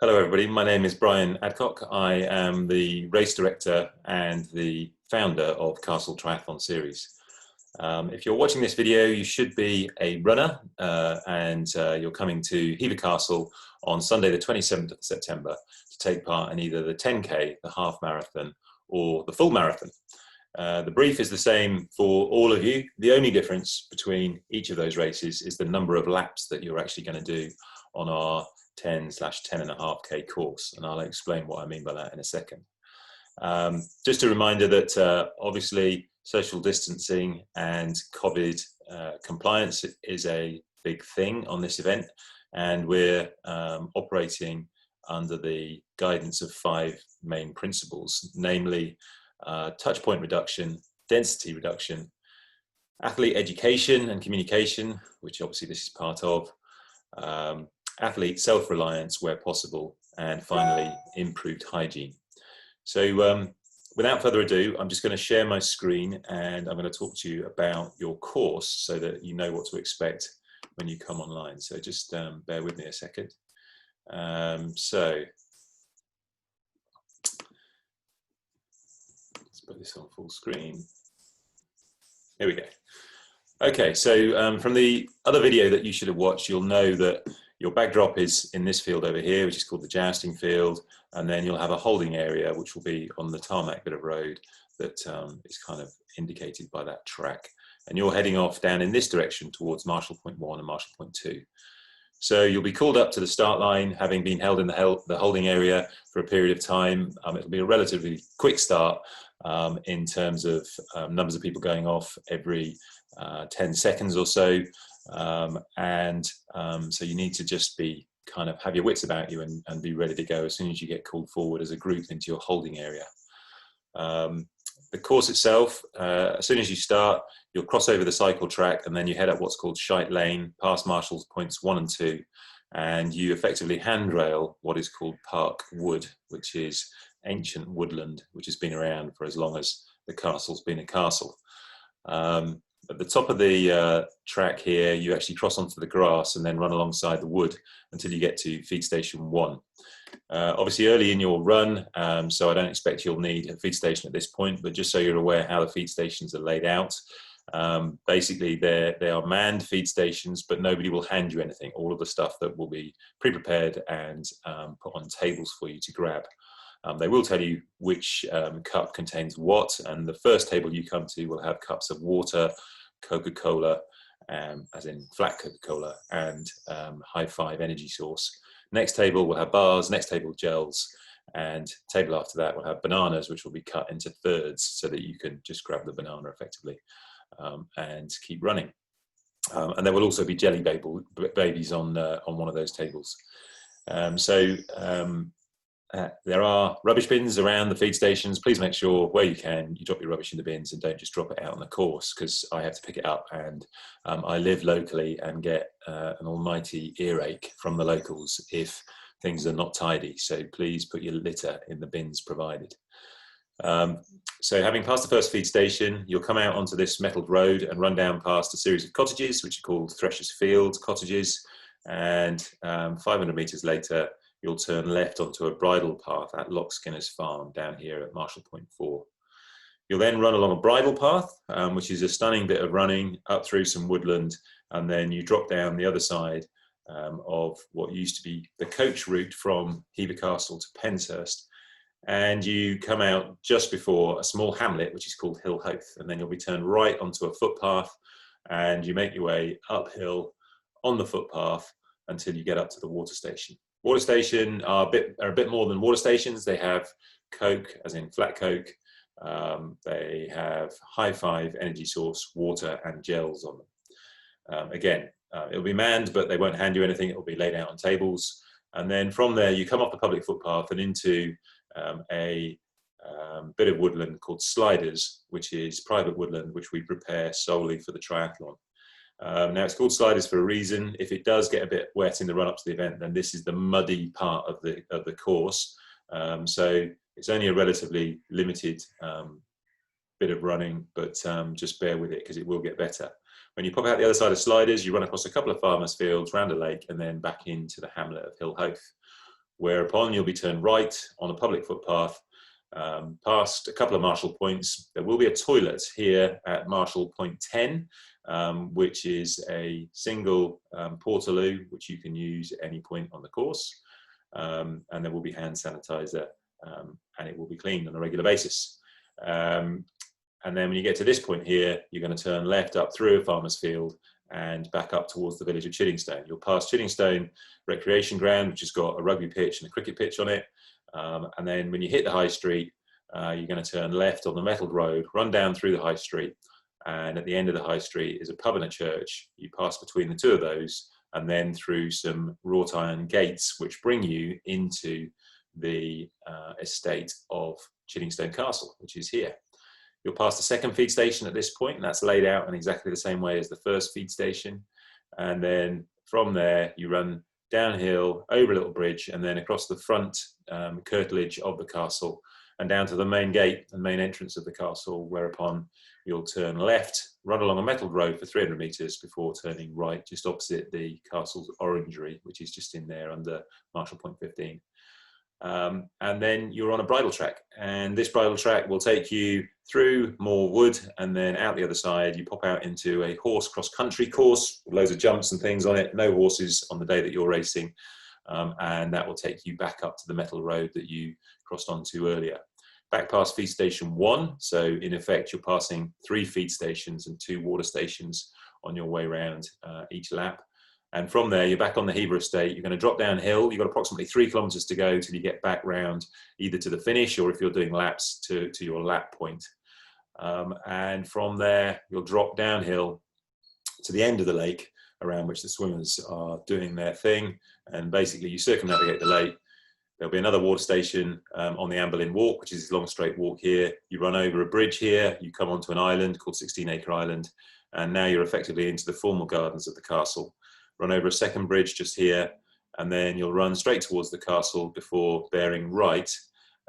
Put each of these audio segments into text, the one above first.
Hello everybody, my name is Brian Adcock. I am the race director and the founder of Castle Triathlon Series. If you're watching this video, you should be a runner and you're coming to Hever Castle on Sunday the 27th of September to take part in either the 10K, the half marathon or the full marathon. The brief is the same for all of you. The only difference between each of those races is the number of laps that you're actually going to do on our 10/10.5K course, and I'll explain what I mean by that in a second. Just a reminder that obviously social distancing and COVID compliance is a big thing on this event, and we're operating under the guidance of 5 main principles, namely touch point reduction, density reduction, athlete education and communication, which obviously this is part of, athlete self-reliance where possible, and finally improved hygiene. So without further ado, I'm just going to share my screen and I'm going to talk to you about your course so that you know what to expect when you come online. So just bear with me a second. So let's put this on full screen. Here we go. Okay, so from the other video that you should have watched, you'll know that your backdrop is in this field over here, which is called the jousting field, and then you'll have a holding area which will be on the tarmac bit of road that is kind of indicated by that track. And you're heading off down in this direction towards Marshall Point 1 and Marshall Point 2. So you'll be called up to the start line, having been held in the holding area for a period of time. It'll be a relatively quick start in terms of numbers of people going off every 10 seconds or so. So you need to just be kind of have your wits about you and be ready to go as soon as you get called forward as a group into your holding area. The course itself, as soon as you start, you'll cross over the cycle track and then you head up what's called Shite Lane, past Marshall's Points 1 and 2, and you effectively handrail what is called Park Wood, which is ancient woodland, which has been around for as long as the castle's been a castle. At the top of the track here, you actually cross onto the grass and then run alongside the wood until you get to feed station 1. Obviously early in your run, so I don't expect you'll need a feed station at this point, but just so you're aware how the feed stations are laid out. Basically they are manned feed stations, but nobody will hand you anything. All of the stuff that will be pre-prepared and put on tables for you to grab. They will tell you which cup contains what, and the first table you come to will have cups of water, Coca-Cola, as in flat Coca-Cola, and high five energy source. Next table will have bars, next table gels, and table after that will have bananas, which will be cut into thirds so that you can just grab the banana effectively and keep running. And there will also be jelly babies on one of those tables. There are rubbish bins around the feed stations. Please make sure where you can, you drop your rubbish in the bins and don't just drop it out on the course, because I have to pick it up, and I live locally and get an almighty earache from the locals if things are not tidy. So please put your litter in the bins provided. So having passed the first feed station, you'll come out onto this metalled road and run down past a series of cottages, which are called Thresher's Field cottages, and 500 metres later, you'll turn left onto a bridle path at Loch Skinner's Farm down here at Marshall Point 4. You'll then run along a bridle path, which is a stunning bit of running up through some woodland, and then you drop down the other side of what used to be the coach route from Hever Castle to Penshurst, and you come out just before a small hamlet which is called Hill Hoath, and then you'll be turned right onto a footpath, and you make your way uphill on the footpath until you get up to the water station. Water station are a bit more than water stations. They have Coke, as in flat Coke. They have high five energy source, water, and gels on them. Again, it'll be manned, but they won't hand you anything. It'll be laid out on tables. And then from there, you come off the public footpath and into a bit of woodland called Sliders, which is private woodland, which we prepare solely for the triathlon. Now it's called Sliders for a reason. If it does get a bit wet in the run-up to the event, then this is the muddy part of the course. So it's only a relatively limited bit of running, but just bear with it because it will get better. When you pop out the other side of Sliders, you run across a couple of farmers' fields, round a lake, and then back into the hamlet of Hill Hoath. whereupon you'll be turned right on a public footpath, past a couple of Marshall points. There will be a toilet here at Marshall Point 10, which is a single portaloo, which you can use at any point on the course. And there will be hand sanitizer, and it will be cleaned on a regular basis. And then when you get to this point here, you're going to turn left up through a farmer's field and back up towards the village of Chiddingstone. You'll pass Chiddingstone Recreation Ground, which has got a rugby pitch and a cricket pitch on it. And then when you hit the high street, you're going to turn left on the metalled road, run down through the high street. And at the end of the high street is a pub and a church. You pass between the two of those and then through some wrought iron gates, which bring you into the estate of Chiddingstone Castle, which is here. You'll pass the second feed station at this point, and that's laid out in exactly the same way as the first feed station. And then from there, you run downhill, over a little bridge, and then across the front curtilage of the castle and down to the main gate and main entrance of the castle, whereupon you'll turn left, run along a metalled road for 300 metres before turning right just opposite the castle's orangery, which is just in there under Marshall Point 15. And then you're on a bridle track, and this bridle track will take you through more wood and then out the other side. You pop out into a horse cross-country course with loads of jumps and things on it, no horses on the day that you're racing, and that will take you back up to the metal road that you crossed onto earlier. Back past feed station 1, so in effect you're passing 3 feed stations and 2 water stations on your way around each lap. And from there, you're back on the Hever estate. You're going to drop downhill. You've got approximately 3 kilometres to go till you get back round either to the finish or if you're doing laps to your lap point. And from there, you'll drop downhill to the end of the lake around which the swimmers are doing their thing. And basically, you circumnavigate the lake. There'll be another water station on the Amber Lynn Walk, which is this long straight walk here. You run over a bridge here. You come onto an island called 16 Acre Island. And now you're effectively into the formal gardens of the castle. Run over a second bridge just here, and then you'll run straight towards the castle before bearing right,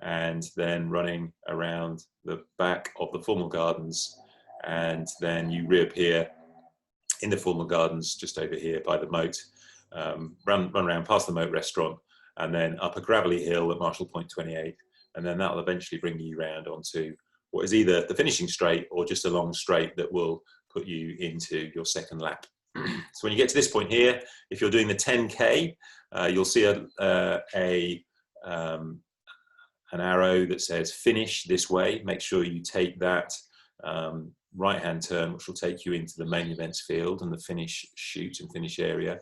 and then running around the back of the formal gardens, and then you reappear in the formal gardens just over here by the moat, run around past the moat restaurant, and then up a gravelly hill at Marshall Point 28, and then that will eventually bring you round onto what is either the finishing straight or just a long straight that will put you into your second lap. So when you get to this point here, if you're doing the 10K, you'll see an arrow that says finish this way. Make sure you take that right-hand turn, which will take you into the main events field and the finish chute and finish area.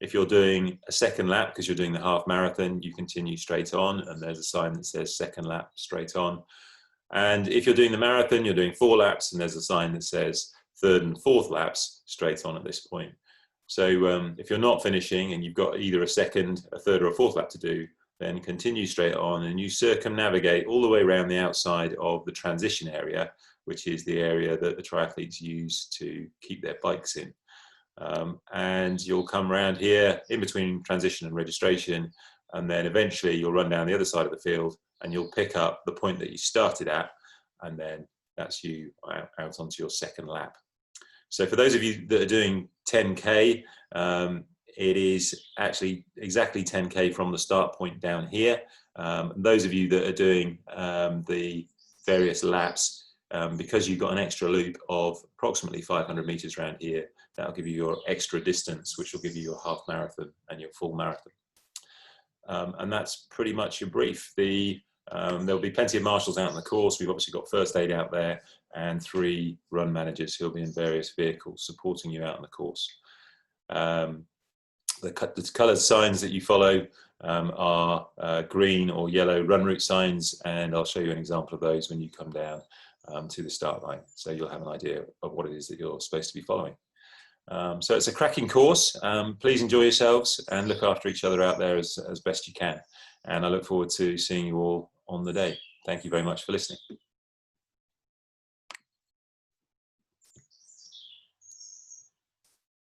If you're doing a second lap, because you're doing the half marathon, you continue straight on, and there's a sign that says second lap straight on. And if you're doing the marathon, you're doing 4 laps, and there's a sign that says third and fourth laps straight on at this point. So if you're not finishing and you've got either a second, a third or a fourth lap to do, then continue straight on and you circumnavigate all the way around the outside of the transition area, which is the area that the triathletes use to keep their bikes in. And you'll come around here in between transition and registration, and then eventually you'll run down the other side of the field and you'll pick up the point that you started at, and then that's you out onto your second lap. So for those of you that are doing 10K, it is actually exactly 10K from the start point down here. Those of you that are doing the various laps, because you've got an extra loop of approximately 500 meters around here, that'll give you your extra distance, which will give you your half marathon and your full marathon. And that's pretty much your brief. There'll be plenty of marshals out on the course. We've obviously got first aid out there and 3 run managers who'll be in various vehicles supporting you out on the course. The coloured signs that you follow are green or yellow run route signs, and I'll show you an example of those when you come down to the start line, so you'll have an idea of what it is that you're supposed to be following. So it's a cracking course. Please enjoy yourselves and look after each other out there as best you can. And I look forward to seeing you all on the day. Thank you very much for listening.